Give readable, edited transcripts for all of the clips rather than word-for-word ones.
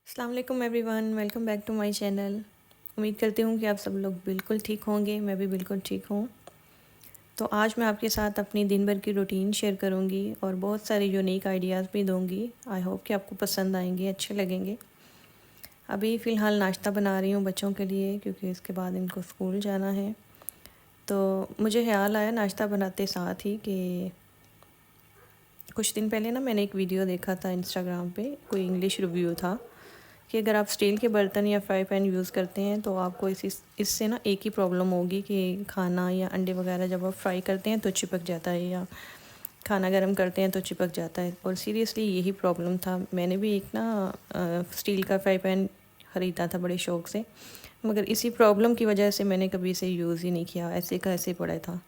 अस्सलाम वालेकुम everyone, welcome back to my channel. उम्मीद करती हूँ कि आप सब लोग बिल्कुल ठीक होंगे। मैं भी बिल्कुल ठीक हूँ। तो आज मैं आपके साथ अपनी दिन भर की रूटीन शेयर करूँगी और बहुत सारे यूनिक आइडियाज़ भी दूँगी। आई होप कि आपको पसंद आएंगे, अच्छे लगेंगे। अभी फ़िलहाल नाश्ता बना रही हूँ बच्चों के लिए, क्योंकि इसके बाद इनको स्कूल जाना है। तो मुझे ख्याल आया नाश्ता बनाते साथ ही कि कुछ दिन पहले ना मैंने एक वीडियो देखा था इंस्टाग्राम पे, कोई इंग्लिश रिव्यू था कि अगर आप स्टील के बर्तन या फ्राई पैन यूज़ करते हैं तो आपको इससे ना एक ही प्रॉब्लम होगी कि खाना या अंडे वगैरह जब आप फ्राई करते हैं तो चिपक जाता है, या खाना गर्म करते हैं तो चिपक जाता है। और सीरियसली यही प्रॉब्लम था। मैंने भी एक ना स्टील का फ्राई पैन ख़रीदा था बड़े शौक़ से, मगर इसी प्रॉब्लम की वजह से मैंने कभी इसे यूज़ ही नहीं किया, ऐसे का ऐसे पड़ा था।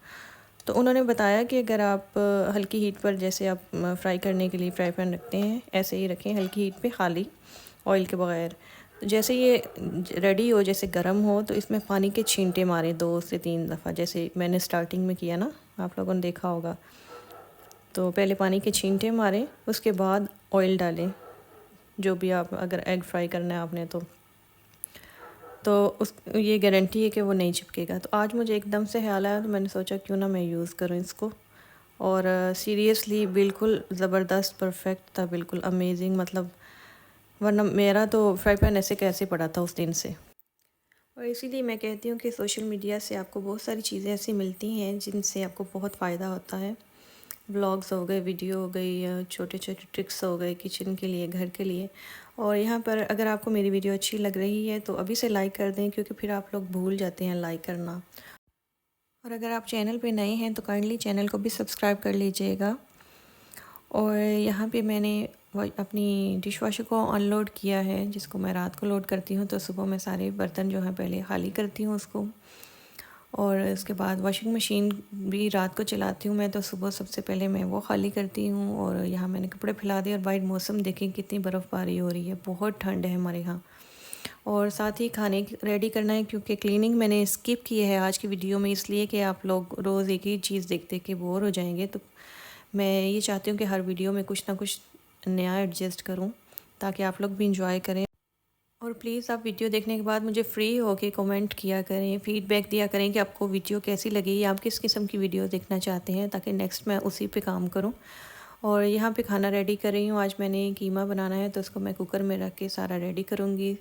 तो उन्होंने बताया कि अगर आप हल्की हीट पर, जैसे आप फ्राई करने के लिए फ्राई पैन रखते हैं, ऐसे ही रखें हल्की हीट पे, खाली ऑयल के बगैर। तो जैसे ये रेडी हो, जैसे गर्म हो, तो इसमें पानी के छींटे मारें 2 से 3 दफ़ा, जैसे मैंने स्टार्टिंग में किया ना, आप लोगों ने देखा होगा। तो पहले पानी के छींटे मारें, उसके बाद ऑयल डालें, जो भी आप, अगर एग फ्राई करना है आपने तो उस ये गारंटी है कि वो नहीं चिपकेगा। तो आज मुझे एकदम से ख्याल आया, तो मैंने सोचा क्यों ना मैं यूज़ करूँ इसको। और सीरियसली बिल्कुल ज़बरदस्त, परफेक्ट था, बिल्कुल अमेजिंग। मतलब वरना मेरा तो फ्राई पैन ऐसे कैसे पड़ा था उस दिन से। और इसीलिए मैं कहती हूँ कि सोशल मीडिया से आपको बहुत सारी चीज़ें ऐसी मिलती हैं जिनसे आपको बहुत फ़ायदा होता है। व्लॉग्स हो गए, वीडियो हो गई, छोटे छोटे ट्रिक्स हो गए किचन के लिए, घर के लिए। और यहाँ पर अगर आपको मेरी वीडियो अच्छी लग रही है तो अभी से लाइक कर दें, क्योंकि फिर आप लोग भूल जाते हैं लाइक करना। और अगर आप चैनल पे नए हैं तो काइंडली चैनल को भी सब्सक्राइब कर लीजिएगा। और यहाँ पे मैंने अपनी डिश वॉशर को अनलोड किया है, जिसको मैं रात को लोड करती हूँ। तो सुबह मैं सारे बर्तन जो हैं पहले खाली करती हूँ उसको, और उसके बाद वॉशिंग मशीन भी रात को चलाती हूँ मैं, तो सुबह सबसे पहले मैं वो खाली करती हूँ। और यहाँ मैंने कपड़े फैला दिए। और बाहर मौसम देखें कितनी बर्फ़बारी हो रही है, बहुत ठंड है हमारे यहाँ। और साथ ही खाने रेडी करना है, क्योंकि क्लीनिंग मैंने स्किप की है आज की वीडियो में, इसलिए कि आप लोग रोज़ एक ही चीज़ देखते के बोर हो जाएंगे। तो मैं ये चाहती हूँ कि हर वीडियो में कुछ ना कुछ नया एडजस्ट करूँ, ताकि आप लोग भी इंजॉय करें। और प्लीज़ आप वीडियो देखने के बाद मुझे फ्री होके कमेंट किया करें, फ़ीडबैक दिया करें कि आपको वीडियो कैसी लगी, या आप किस किस्म की वीडियो देखना चाहते हैं, ताकि नेक्स्ट मैं उसी पे काम करूं। और यहाँ पे खाना रेडी कर रही हूँ। आज मैंने कीमा बनाना है, तो उसको मैं कुकर में रख के सारा रेडी करूँगी।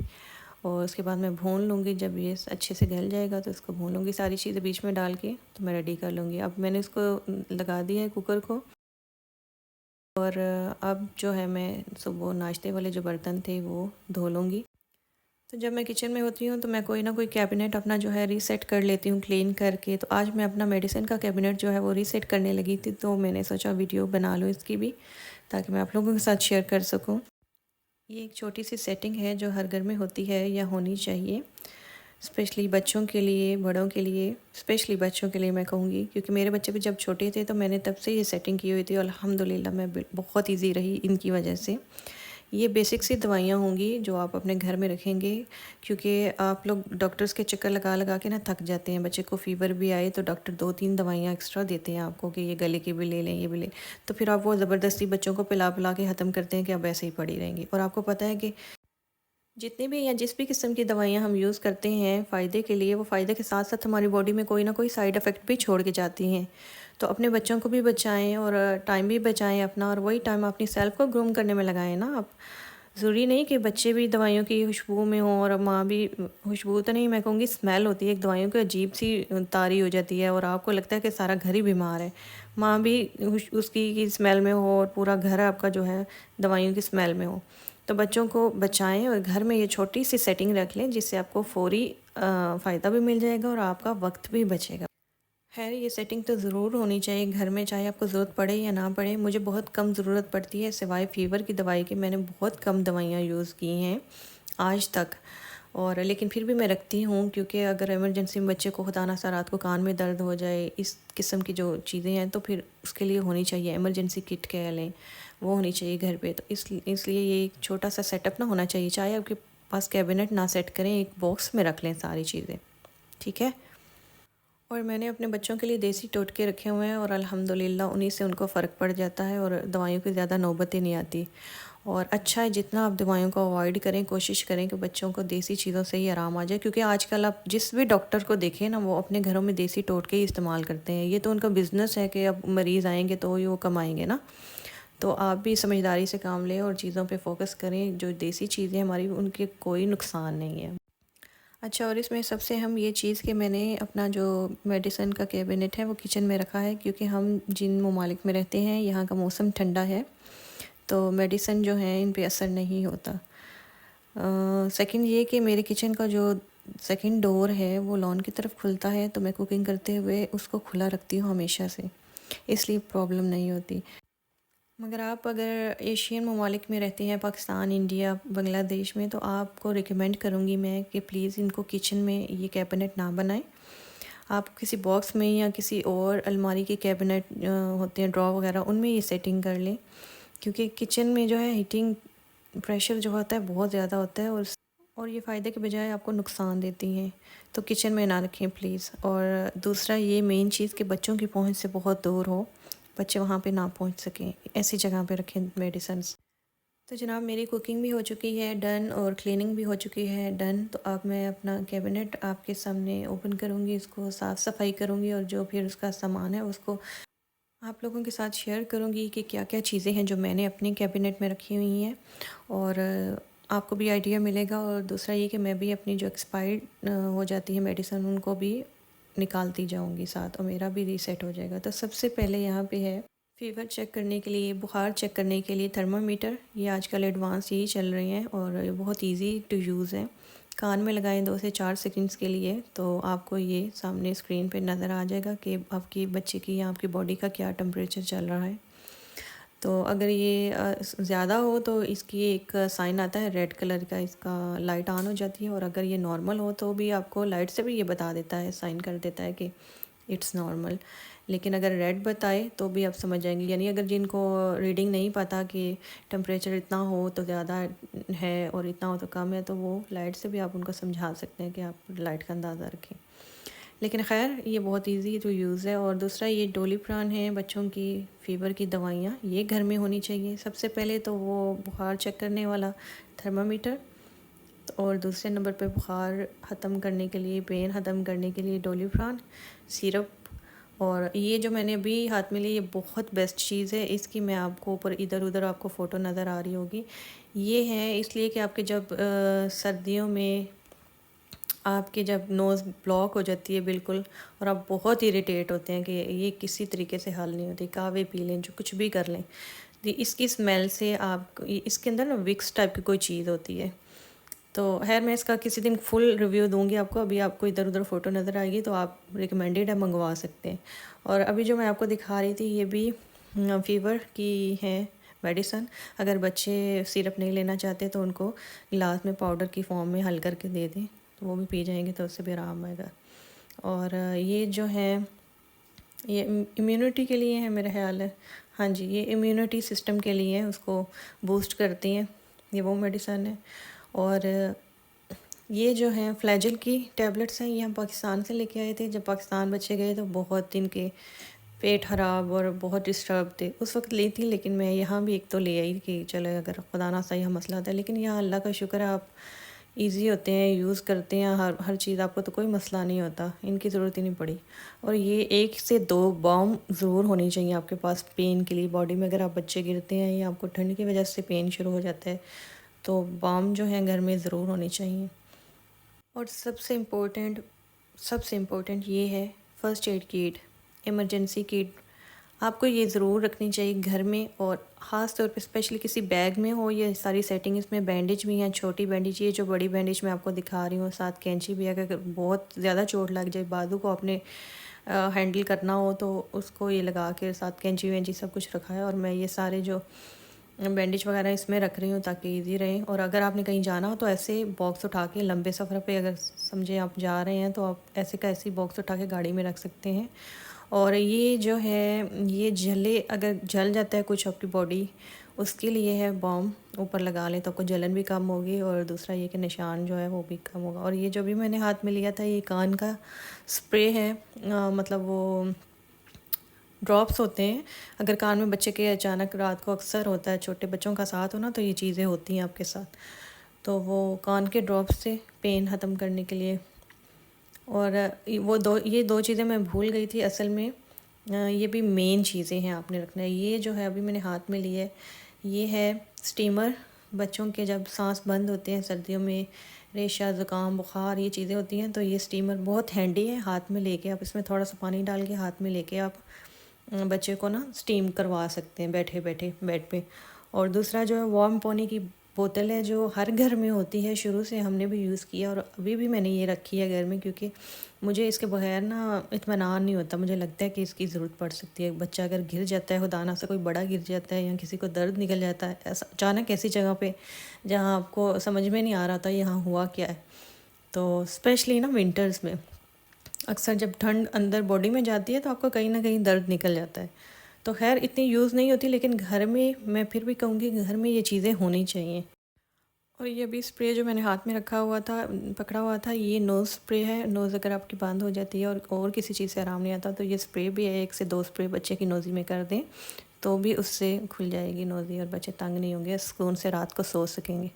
और उसके बाद मैं भून लूँगी। जब ये अच्छे से गल जाएगा तो इसको भून लूँगी, सारी चीज़ें बीच में डाल के, तो मैं रेडी कर लूँगी। अब मैंने इसको लगा दिया है कुकर को। और अब जो है मैं सुबह नाश्ते वाले जो बर्तन थे वो धो लूँगी। तो जब मैं किचन में होती हूँ तो मैं कोई ना कोई कैबिनेट अपना जो है रीसेट कर लेती हूँ क्लीन करके। तो आज मैं अपना मेडिसिन का कैबिनेट जो है वो रीसेट करने लगी थी, तो मैंने सोचा वीडियो बना लूँ इसकी भी, ताकि मैं आप लोगों के साथ शेयर कर सकूँ। ये एक छोटी सी सेटिंग है जो हर घर में होती है या होनी चाहिए, स्पेशली बच्चों के लिए, बड़ों के लिए, स्पेशली बच्चों के लिए मैं कहूँगी, क्योंकि मेरे बच्चे भी जब छोटे थे तो मैंने तब से ये सेटिंग की हुई थी। और अल्हम्दुलिल्लाह मैं बहुत ईजी रही इनकी वजह से। ये बेसिक सी दवाइयाँ होंगी जो आप अपने घर में रखेंगे, क्योंकि आप लोग डॉक्टर्स के चक्कर लगा लगा के ना थक जाते हैं। बच्चे को फ़ीवर भी आए तो डॉक्टर 2-3 दवाइयाँ एक्स्ट्रा देते हैं आपको कि ये गले की भी ले लें, ये भी ले। तो फिर आप वो ज़बरदस्ती बच्चों को पिला पिला के ख़त्म करते हैं कि अब ऐसे ही पड़ी रहेंगी। और आपको पता है कि जितनी भी या जिस भी किस्म की दवाइयाँ हम यूज़ करते हैं फ़ायदे के लिए, वो फ़ायदे के साथ साथ हमारी बॉडी में कोई ना कोई साइड इफ़ेक्ट भी छोड़ के जाती हैं। तो अपने बच्चों को भी बचाएं और टाइम भी बचाएं अपना, और वही टाइम अपनी सेल्फ़ को ग्रूम करने में लगाएं ना आप। ज़रूरी नहीं कि बच्चे भी दवाइयों की खुशबू में हों, और माँ भी। खुशबू तो नहीं, मैं कहूँगी स्मेल होती है एक दवाइयों की, अजीब सी तारी हो जाती है, और आपको लगता है कि सारा घर ही बीमार है। माँ भी उसकी की स्मेल में हो, और पूरा घर आपका जो है दवाइयों की स्मेल में हो। तो बच्चों को बचाएं और घर में ये छोटी सी सेटिंग रख लें, जिससे आपको फ़ौरी फ़ायदा भी मिल जाएगा और आपका वक्त भी बचेगा। खैर, ये सेटिंग तो ज़रूर होनी चाहिए घर में, चाहे आपको ज़रूरत पड़े या ना पड़े। मुझे बहुत कम ज़रूरत पड़ती है, सिवाय फ़ीवर की दवाई के मैंने बहुत कम दवाइयाँ यूज़ की हैं आज तक। और लेकिन फिर भी मैं रखती हूँ, क्योंकि अगर इमरजेंसी में बच्चे को खुदा ना सा रात को कान में दर्द हो जाए, इस किस्म की जो चीज़ें हैं, तो फिर उसके लिए होनी चाहिए इमरजेंसी किट कह लें, वो होनी चाहिए घर पे। तो इसलिए ये एक छोटा सा सेटअप ना होना चाहिए। चाहे आपके पास कैबिनेट ना सेट करें, एक बॉक्स में रख लें सारी चीज़ें, ठीक है। और मैंने अपने बच्चों के लिए देसी टोटके रखे हुए हैं, और अल्हम्दुलिल्लाह उन्हीं से उनको फ़र्क पड़ जाता है, और दवाइयों की ज़्यादा नौबत ही नहीं आती। और अच्छा है जितना आप दवाइयों को अवॉइड करें, कोशिश करें कि बच्चों को देसी चीज़ों से ही आराम आ जाए, क्योंकि आजकल आप जिस भी डॉक्टर को देखें ना, वो अपने घरों में देसी टोटके ही इस्तेमाल करते हैं। ये तो उनका बिज़नेस है कि अब मरीज़ आएंगे तो ही वो कमाएंगे ना। तो आप भी समझदारी से काम लें और चीज़ों पे फोकस करें। जो देसी चीज़ें हमारी, उनके कोई नुकसान नहीं है। अच्छा, और इसमें सबसे अहम ये चीज़ कि मैंने अपना जो मेडिसिन का कैबिनेट है वो किचन में रखा है, क्योंकि हम जिन ममालिक में रहते हैं यहाँ का मौसम ठंडा है, तो मेडिसिन जो है इन पे असर नहीं होता। सेकंड ये कि मेरे किचन का जो सेकंड डोर है वो लॉन की तरफ खुलता है, तो मैं कुकिंग करते हुए उसको खुला रखती हूँ हमेशा से, इसलिए प्रॉब्लम नहीं होती। मगर आप अगर एशियन ममालिक में रहते हैं, पाकिस्तान, इंडिया, बांग्लादेश में, तो आपको रिकमेंड करूँगी मैं कि प्लीज़ इनको किचन में ये कैबिनेट ना बनाएं। आप किसी बॉक्स में या किसी और अलमारी के कैबिनेट होते हैं, ड्रॉ वगैरह, उनमें ये सेटिंग कर लें, क्योंकि किचन में जो है हीटिंग प्रेशर जो होता है बहुत ज़्यादा होता है, और ये फ़ायदे के बजाय आपको नुकसान देती हैं। तो किचन में ना रखें प्लीज़। और दूसरा ये मेन चीज़ कि बच्चों की पहुंच से बहुत दूर हो, बच्चे वहाँ पे ना पहुंच सकें, ऐसी जगह पे रखें मेडिसन्स। तो जनाब, मेरी कुकिंग भी हो चुकी है डन और क्लीनिंग भी हो चुकी है डन। तो अब मैं अपना कैबिनेट आपके सामने ओपन करूँगी, इसको साफ़ सफाई करूँगी, और जो फिर उसका सामान है उसको आप लोगों के साथ शेयर करूँगी कि क्या क्या चीज़ें हैं जो मैंने अपने कैबिनेट में रखी हुई हैं, और आपको भी आइडिया मिलेगा। और दूसरा ये कि मैं भी अपनी जो एक्सपायर्ड हो जाती है मेडिसिन, उनको भी निकालती जाऊँगी साथ, और मेरा भी रीसेट हो जाएगा। तो सबसे पहले यहाँ पे है फ़ीवर चेक करने के लिए, बुखार चेक करने के लिए थर्मामीटर। ये आजकल एडवांस यही चल रहे हैं और ये बहुत इजी टू यूज़ है। कान में लगाएं 2 से 4 सेकंड्स के लिए, तो आपको ये सामने स्क्रीन पे नज़र आ जाएगा कि आपकी बच्चे की या आपकी बॉडी का क्या टेम्परेचर चल रहा है। तो अगर ये ज़्यादा हो तो इसकी एक साइन आता है रेड कलर का, इसका लाइट ऑन हो जाती है। और अगर ये नॉर्मल हो तो भी आपको लाइट से भी ये बता देता है, साइन कर देता है कि इट्स नॉर्मल। लेकिन अगर रेड बताए तो भी आप समझ जाएंगे, यानी अगर जिनको रीडिंग नहीं पता कि टेम्परेचर इतना हो तो ज़्यादा है और इतना हो तो कम है, तो वो लाइट से भी आप उनको समझा सकते हैं कि आप लाइट का अंदाज़ा रखें। लेकिन ख़ैर ये बहुत इजी टू यूज़ है। और दूसरा ये डोलिप्रान है, बच्चों की फ़ीवर की दवाइयाँ, ये घर में होनी चाहिए। सबसे पहले तो वो बुखार चेक करने वाला थर्मामीटर, और दूसरे नंबर पे बुखार ख़त्म करने के लिए, पेन ख़त्म करने के लिए डोलिप्रान सिरप। और ये जो मैंने अभी हाथ में ली, ये बहुत बेस्ट चीज़ है। इसकी मैं आपको ऊपर इधर उधर आपको फ़ोटो नज़र आ रही होगी। ये है इसलिए कि आपके जब सर्दियों में आपकी जब नोज़ ब्लॉक हो जाती है बिल्कुल, और आप बहुत इरिटेट होते हैं कि ये किसी तरीके से हल नहीं होती, कहवे पी लें, जो कुछ भी कर लें, तो इसकी स्मेल से आप, इसके अंदर ना विक्स टाइप की कोई चीज़ होती है। तो खैर मैं इसका किसी दिन फुल रिव्यू दूंगी आपको। अभी आपको इधर उधर फ़ोटो नज़र आएगी तो आप रिकमेंडेड है, मंगवा सकते हैं। और अभी जो मैं आपको दिखा रही थी, ये भी फ़ीवर की है मेडिसन। अगर बच्चे सिरप नहीं लेना चाहते तो उनको गिलास में पाउडर की फॉर्म में हल करके दे दें, तो वो भी पी जाएंगे, तो उससे भी आराम आएगा। और ये जो है ये इम्यूनिटी के लिए है मेरा ख्याल है। हाँ जी, ये इम्यूनिटी सिस्टम के लिए है, उसको बूस्ट करती हैं, ये वो मेडिसन है। और ये जो है फ्लैजल की टैबलेट्स हैं, ये हम पाकिस्तान से लेके आए थे। जब पाकिस्तान बच्चे गए तो बहुत इनके पेट ख़राब और बहुत डिस्टर्ब थे, उस वक्त ली थी। लेकिन मैं यहाँ भी एक तो ले आई कि चलो अगर खुदा ना सही मसला था। लेकिन यहाँ अल्लाह का शुक्र है, आप इजी होते हैं, यूज़ करते हैं, हर चीज़, आपको तो कोई मसला नहीं होता, इनकी ज़रूरत ही नहीं पड़ी। और ये 1 से 2 बाम ज़रूर होनी चाहिए आपके पास पेन के लिए। बॉडी में अगर आप बच्चे गिरते हैं या आपको ठंड की वजह से पेन शुरू हो जाता है, तो बाम जो है घर में ज़रूर होनी चाहिए। और सबसे इम्पोर्टेंट ये है first aid kit, emergency kit. आपको ये ज़रूर रखनी चाहिए घर में, और ख़ास तौर पे स्पेशली किसी बैग में हो ये सारी सेटिंग। इसमें बैंडेज भी हैं, छोटी बैंडेज, ये जो बड़ी बैंडेज मैं आपको दिखा रही हूँ, साथ कैंची भी है। अगर बहुत ज़्यादा चोट लग जाए, बाजू को आपने हैंडल करना हो तो उसको ये लगा के साथ कैंची वैंची सब कुछ रखा है। और मैं ये सारे जो बैंडेज वगैरह इसमें रख रही हूँ ताकि इजी रहे। और अगर आपने कहीं जाना हो तो ऐसे बॉक्स उठा के लंबे सफ़र पे अगर समझे आप जा रहे हैं, तो आप ऐसे का ऐसे बॉक्स उठा के गाड़ी में रख सकते हैं। और ये जो है, ये अगर जल जाता है कुछ आपकी बॉडी, उसके लिए है बॉम, ऊपर लगा लें तो आपको जलन भी कम होगी, और दूसरा ये कि निशान जो है वो भी कम होगा। और ये जो भी मैंने हाथ में लिया था, ये कान का स्प्रे है, मतलब वो ड्रॉप्स होते हैं। अगर कान में बच्चे के अचानक रात को अक्सर होता है, छोटे बच्चों का साथ हो ना, तो ये चीज़ें होती हैं आपके साथ। तो वो कान के ड्रॉप्स से पेन ख़त्म करने के लिए। और ये दो चीज़ें मैं भूल गई थी असल में। ये भी मेन चीज़ें हैं आपने रखना है। ये जो है अभी मैंने हाथ में लिया है, ये है स्टीमर। बच्चों के जब सांस बंद होते हैं सर्दियों में, रेशा ज़ुकाम बुखार ये चीज़ें होती हैं, तो ये स्टीमर बहुत हैंडी है। हाथ में लेके आप इसमें थोड़ा सा पानी डाल के हाथ में लेके आप बच्चे को ना स्टीम करवा सकते हैं बैठे बैठे बेड पे। और दूसरा जो है वार्म पानी की बोतल है, जो हर घर में होती है, शुरू से हमने भी यूज़ किया और अभी भी मैंने ये रखी है घर में, क्योंकि मुझे इसके बगैर ना इत्मीनान नहीं होता। मुझे लगता है कि इसकी ज़रूरत पड़ सकती है। बच्चा अगर गिर जाता है, खुदा ना से कोई बड़ा गिर जाता है या किसी को दर्द निकल जाता है ऐसा अचानक ऐसी जगह पे जहाँ आपको समझ में नहीं आ रहा था यहाँ हुआ क्या है, तो स्पेशली ना विंटर्स में अक्सर जब ठंड अंदर बॉडी में जाती है तो आपको कहीं ना कहीं दर्द निकल जाता है। तो खैर इतनी यूज़ नहीं होती, लेकिन घर में मैं फिर भी कहूँगी घर में ये चीज़ें होनी चाहिए। और ये अभी स्प्रे जो मैंने हाथ में रखा हुआ था, पकड़ा हुआ था, ये नोज़ स्प्रे है। नोज़ अगर आपकी बंद हो जाती है और किसी चीज़ से आराम नहीं आता, तो ये स्प्रे भी है। 1 से 2 स्प्रे बच्चे की नोज़ी में कर दें तो भी उससे खुल जाएगी नोज़ी और बच्चे तंग नहीं होंगे, सुकून से रात को सो सकेंगे।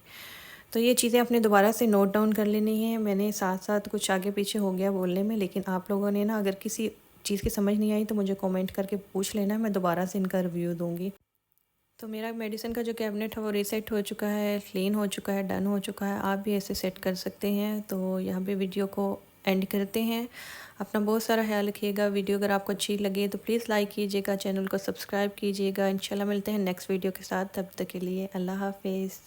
तो ये चीज़ें अपने दोबारा से नोट डाउन कर लेनी है। मैंने साथ साथ कुछ आगे पीछे हो गया बोलने में, लेकिन आप लोगों ने ना अगर किसी चीज़ की समझ नहीं आई तो मुझे कमेंट करके पूछ लेना, मैं दोबारा से इनका रिव्यू दूँगी। तो मेरा मेडिसिन का जो कैबिनेट है वो रीसेट हो चुका है, क्लीन हो चुका है, डन हो चुका है। आप भी ऐसे सेट कर सकते हैं। तो यहाँ पे वीडियो को एंड करते हैं। अपना बहुत सारा ख्याल रखिएगा। वीडियो अगर आपको अच्छी लगे तो प्लीज़ लाइक कीजिएगा, चैनल को सब्सक्राइब कीजिएगा। इंशाल्लाह मिलते हैं नेक्स्ट वीडियो के साथ। तब तक के लिए अल्लाह हाफिज़।